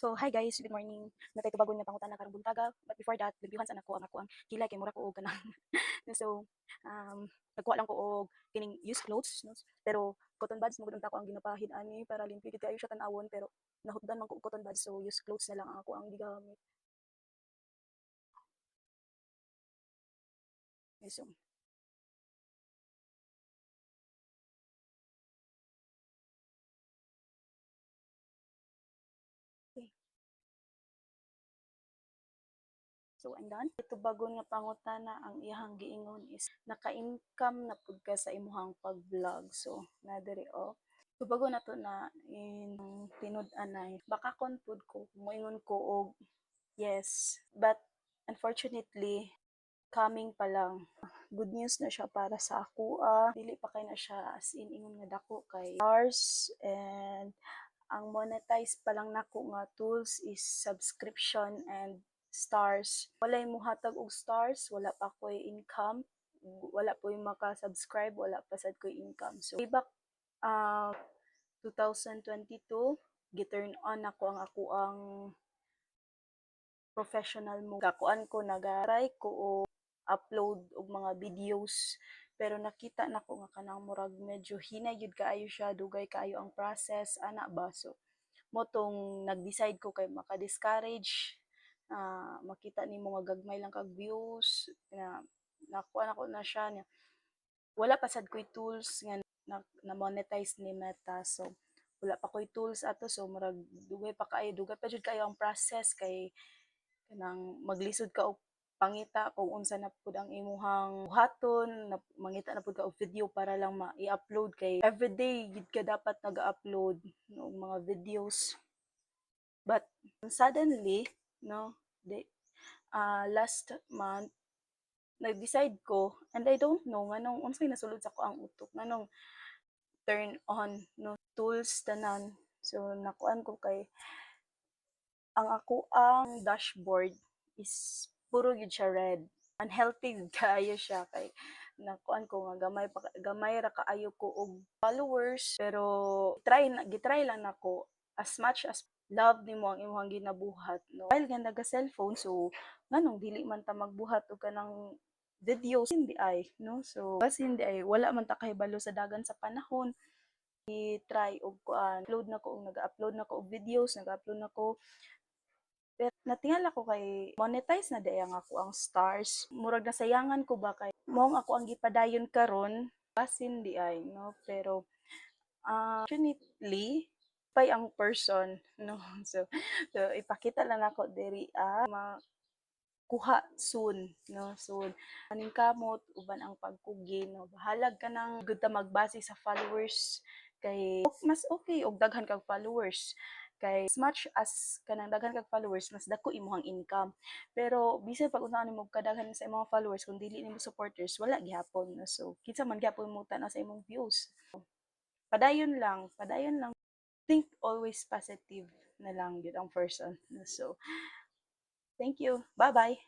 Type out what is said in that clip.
So, hi guys, good morning. Natay tubagon nga pangutan na karong buntaga. But before that, nagbihuan sa nako ang ako ang kilay kay mura ko og kanang. So, nagkuha lang ko og kining used clothes, no? Pero cotton buds mo gud ako ang ginapahin ani para limpyo gid kayo siya tan-awon pero nahutdan man ko og cotton buds so used clothes na lang ang ako ang gigamit. So, okay. So, I'm done. Ito bagon nga pangutana ang iyahang giingon is naka-income na pud ka sa imuhang pag-vlog. So, na diri oh. Tubago na to na in tinud-anay. Baka kon pud ko moingon ko og yes, but unfortunately coming pa lang. Good news na siya para sa ako. Dili pa kay na siya as in ingon nga dako kay stars and ang monetize pa lang nako nga tools is subscription and stars. Walay muhatag og stars, wala pa ko'y income, wala po yung maka-subscribe, wala pa sad ko'y income. So, way back 2022, gi-turn on ako ang ako ang professional mo. Kakuan ko, nag-try ko o upload og mga videos pero nakita nako nga kanang murag medyo hinay gyud kaayo siya, dugay kaayo ang process ana ba. So mo tong nag-decide ko kay maka-discourage, makita nimo nga gagmay lang kag views na nakuha na ko na siya niya. Wala pa sad ko'y tools nga na-monetize ni Meta. So wala pa ko'y tools ato so murag dugay pa jud kayo ang process kay kanang maglisod ka og pangita kung unsa na pud ang imuhang buhaton, mangita na pud ka og video para lang i-upload kay everyday gid ka dapat nag-upload og mga videos. But suddenly, no, last month nag-decide ko and I don't know nganong unsay nasulod sa ko ang utok nganong turn on no tools tanan. So nakuan ko kay ang ako ang dashboard is puro gyud siya red. Unhealthy gyud kaayo siya kay nakuan ko nga gamay ra kaayo ko og followers pero gitry lang nako as much as love nimo ang imong ginabuhat no. While nga naga cellphone so nganong dili man ta magbuhat og kanang videos hindi ay no. So bas hindi ay wala man ta kahibalo sa dagan sa panahon i-try og kuan upload na ko og nag-upload na ko og videos, nag-upload na ko pero natingal ako kay monetize na daya nga ako ang stars. Murag nasayangan ko ba kay mao ako ang gipadayon karon basin di ay no pero fortunately pay ang person no. So ipakita lang ako diri makuha soon no soon aning kamot uban ang pagkugi no bahalag ka nang good ta magbase sa followers kay mas okay og daghan kag followers kay as much as kanang daghan kag followers mas dako imong income pero bisan pag unahan nimo kadaghan sa imong followers kung dili nimo supporters wala gihapon no so kinsa man gyapon mo tan sa imong views padayon lang think always positive na lang gyud ang person no? So thank you bye bye